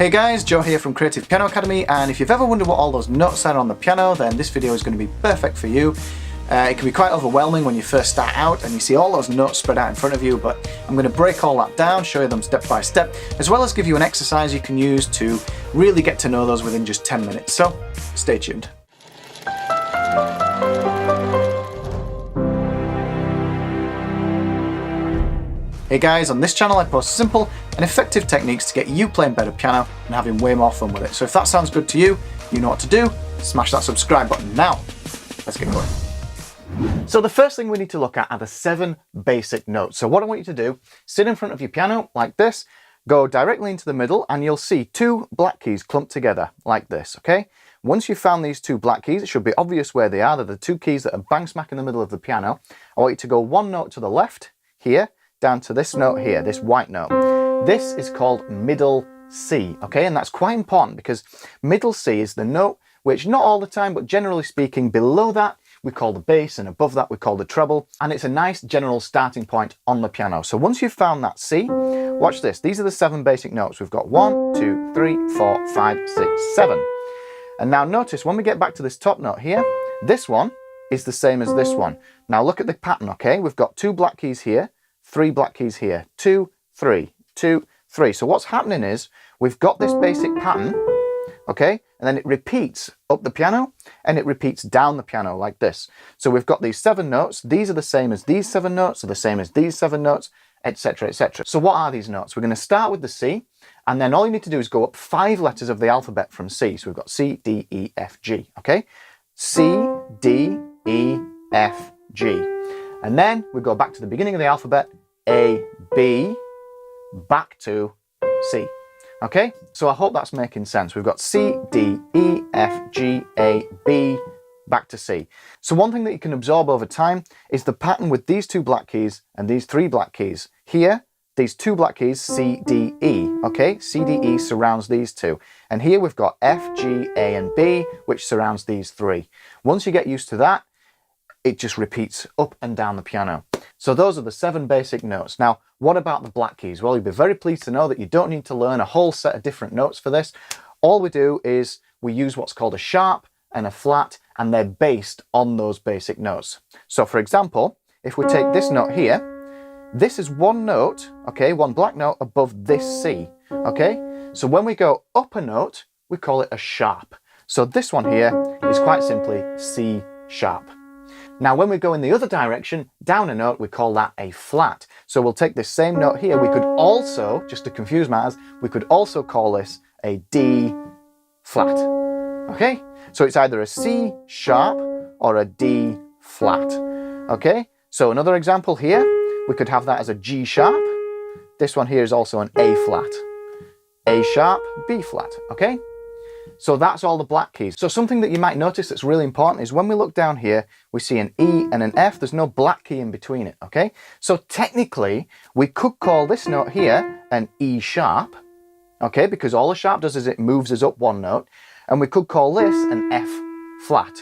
Hey guys, Joe here from Creative Piano Academy, and if you've ever wondered what all those notes are on the piano, then this video is going to be perfect for you. It can be quite overwhelming when you first start out and you see all those notes spread out in front of you, but I'm going to break all that down, show you them step by step, as well as give you an exercise you can use to really get to know those within just 10 minutes, so stay tuned. Hey guys, on this channel I post simple and effective techniques to get you playing better piano and having way more fun with it. So if that sounds good to you, you know what to do. Smash that subscribe button now. Let's get going. So the first thing we need to look at are the 7 basic notes. So what I want you to do, sit in front of your piano like this, go directly into the middle, and you'll see 2 black keys clumped together like this, okay? Once you've found these 2 black keys, it should be obvious where they are. They're the 2 keys that are bang smack in the middle of the piano. I want you to go 1 note to the left here, down to this note here, this white note. This is called middle C, okay? And that's quite important because middle C is the note which, not all the time, but generally speaking, below that we call the bass, and above that we call the treble, and it's a nice general starting point on the piano. So once you've found that C, watch this. These are the 7 basic notes. We've got 1, 2, 3, 4, 5, 6, 7. And now notice when we get back to this top note here, this one is the same as this one. Now look at the pattern, okay? We've got 2 black keys here, 3 black keys here, 2, 3, 2, 3. So what's happening is we've got this basic pattern, okay, and then it repeats up the piano and it repeats down the piano like this. So we've got these 7 notes. These are the same as these 7 notes, they're the same as these 7 notes, etc., etc. So what are these notes? We're going to start with the C, and then all you need to do is go up 5 letters of the alphabet from C. So we've got C, D, E, F, G, okay? C, D, E, F, G. And then we go back to the beginning of the alphabet, A, B, back to C. Okay, so I hope that's making sense. We've got C, D, E, F, G, A, B, back to C. So one thing that you can absorb over time is the pattern with these 2 black keys and these 3 black keys. Here, these 2 black keys, C, D, E, okay? C, D, E surrounds these 2. And here we've got F, G, A, and B, which surrounds these 3. Once you get used to that, it just repeats up and down the piano. So those are the 7 basic notes. Now, what about the black keys? Well, you'll be very pleased to know that you don't need to learn a whole set of different notes for this. All we do is we use what's called a sharp and a flat, and they're based on those basic notes. So for example, if we take this note here, this is 1 note, okay, 1 black note above this C, okay? So when we go up a note, we call it a sharp. So this one here is quite simply C sharp. Now when we go in the other direction, down a note, we call that a flat. So we'll take this same note here, we could also, just to confuse matters, we could also call this a D flat, okay? So it's either a C sharp or a D flat, okay? So another example here, we could have that as a G sharp. This one here is also an A flat. A sharp, B flat, okay? So that's all the black keys. So something that you might notice that's really important is when we look down here, we see an E and an F. There's no black key in between it, okay? So technically, we could call this note here an E sharp, okay? Because all a sharp does is it moves us up 1 note. And we could call this an F flat,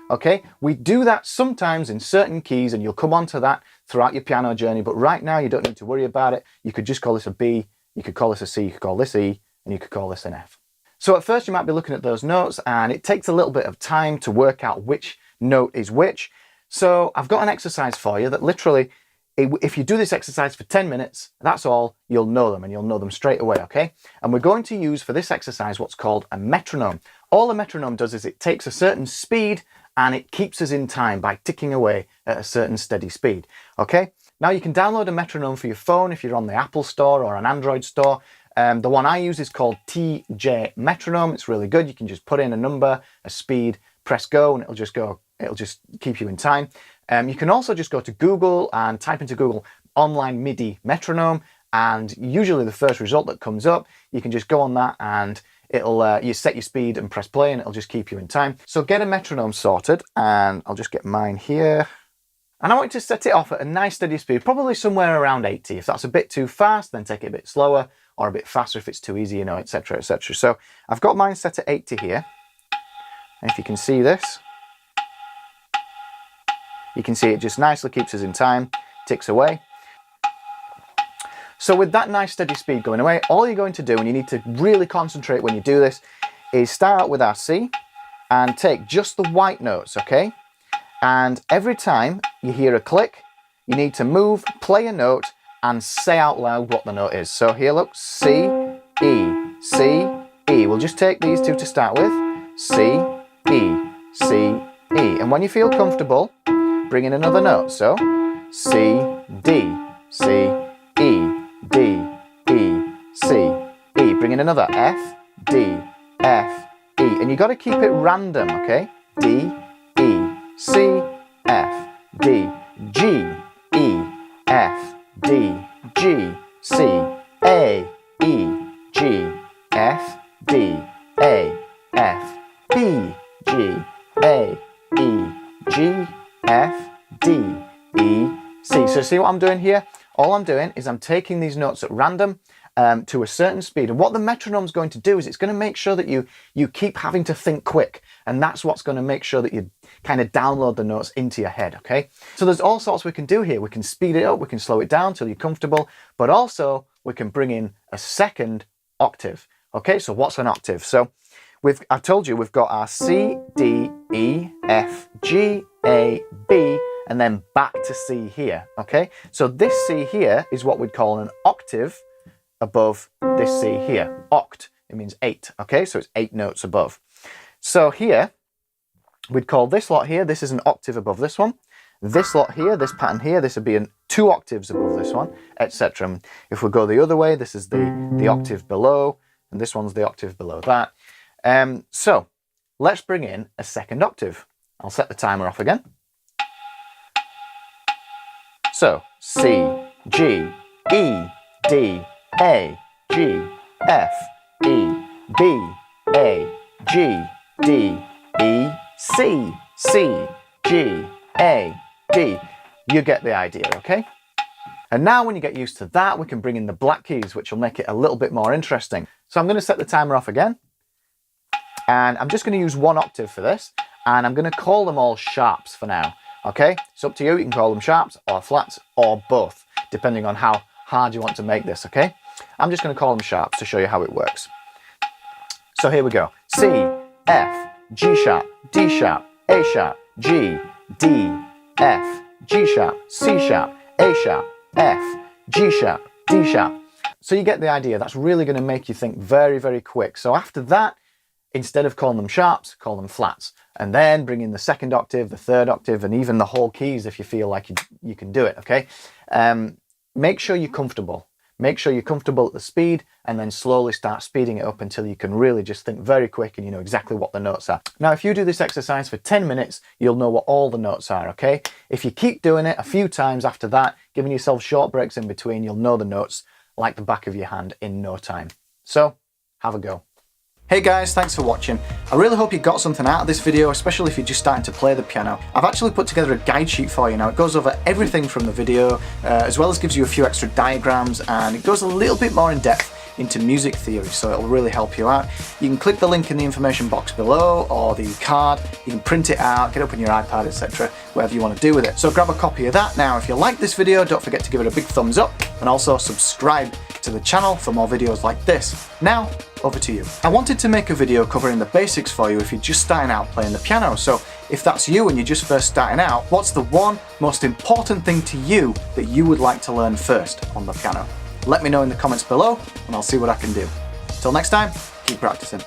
okay? We do that sometimes in certain keys, and you'll come on to that throughout your piano journey. But right now, you don't need to worry about it. You could just call this a B, you could call this a C, you could call this E, and you could call this an F. So at first you might be looking at those notes and it takes a little bit of time to work out which note is which. So I've got an exercise for you that literally, if you do this exercise for 10 minutes, that's all, you'll know them, and you'll know them straight away, okay? And we're going to use for this exercise what's called a metronome. All a metronome does is it takes a certain speed and it keeps us in time by ticking away at a certain steady speed, okay? Now you can download a metronome for your phone if you're on the Apple Store or an Android store. The one I use is called TJ Metronome. It's really good. You can just put in a number, a speed, press go, and it'll just keep you in time. You can also just go to Google and type into Google online MIDI metronome, and usually the first result that comes up, you can just go on that and it'll you set your speed and press play and it'll just keep you in time. So get a metronome sorted, and I'll just get mine here. And I want you to set it off at a nice steady speed, probably somewhere around 80. If that's a bit too fast, then take it a bit slower, or a bit faster if it's too easy, you know, etc., etc. So I've got mine set at 80 here. And if you can see this, you can see it just nicely keeps us in time, ticks away. So with that nice steady speed going away, all you're going to do, and you need to really concentrate when you do this, is start out with our C and take just the white notes, okay? And every time you hear a click, you need to move, play a note, and say out loud what the note is. So here, look, C, E, C, E. We'll just take these two to start with. C, E, C, E. And when you feel comfortable, bring in another note. So C, D, C, E, D, E, C, E. Bring in another F, D, F, E. And you got to keep it random, okay? D, E, C, F, D, G, E, F, D, G, C, A, E, G, F, D, A, F, B, G, A, E, G, F, D, E, C. So see what I'm doing here? All I'm doing is I'm taking these notes at random to a certain speed. And what the metronome's going to do is it's going to make sure that you keep having to think quick. And that's what's going to make sure that you kind of download the notes into your head, okay? So there's all sorts we can do here. We can speed it up, we can slow it down till you're comfortable, but also we can bring in a second octave. Okay, so what's an octave? So I've told you we've got our C, D, E, F, G, A, B, and then back to C here, okay? So this C here is what we'd call an octave above this C here. Oct, it means 8, okay? So it's 8 notes above. So here, we'd call this lot here, this is an octave above this one. This lot here, this pattern here, this would be 2 octaves above this one, etc. If we go the other way, this is the octave below, and this one's the octave below that. So let's bring in a second octave. I'll set the timer off again. So C, G, E, D, A, G, F, E, B, A, G, D, E, C, C, G, A, D. You get the idea, okay? And now when you get used to that, we can bring in the black keys, which will make it a little bit more interesting. So I'm going to set the timer off again. And I'm just going to use 1 octave for this. And I'm going to call them all sharps for now. Okay? It's up to you. You can call them sharps or flats or both, depending on how hard you want to make this, okay? I'm just going to call them sharps to show you how it works. So here we go. C, F, G sharp, D sharp, A sharp, G, D, F, G sharp, C sharp, A sharp, F, G sharp, D sharp. So you get the idea. That's really going to make you think very, very quick. So after that, instead of calling them sharps, call them flats. And then bring in the second octave, the third octave, and even the whole keys if you feel like you can do it, okay? Make sure you're comfortable. Make sure you're comfortable at the speed, and then slowly start speeding it up until you can really just think very quick and you know exactly what the notes are. Now, if you do this exercise for 10 minutes, you'll know what all the notes are, okay? If you keep doing it a few times after that, giving yourself short breaks in between, you'll know the notes like the back of your hand in no time. So, have a go. Hey guys, thanks for watching. I really hope you got something out of this video, especially if you're just starting to play the piano. I've actually put together a guide sheet for you now. It goes over everything from the video, as well as gives you a few extra diagrams, and it goes a little bit more in depth into music theory, so it'll really help you out. You can click the link in the information box below, or the card. You can print it out, get it up on your iPad, etc., whatever you want to do with it. So grab a copy of that. Now, if you like this video, don't forget to give it a big thumbs up, and also subscribe to the channel for more videos like this. Now, over to you. I wanted to make a video covering the basics for you if you're just starting out playing the piano. So if that's you and you're just first starting out, what's the one most important thing to you that you would like to learn first on the piano? Let me know in the comments below and I'll see what I can do. Till next time, keep practicing.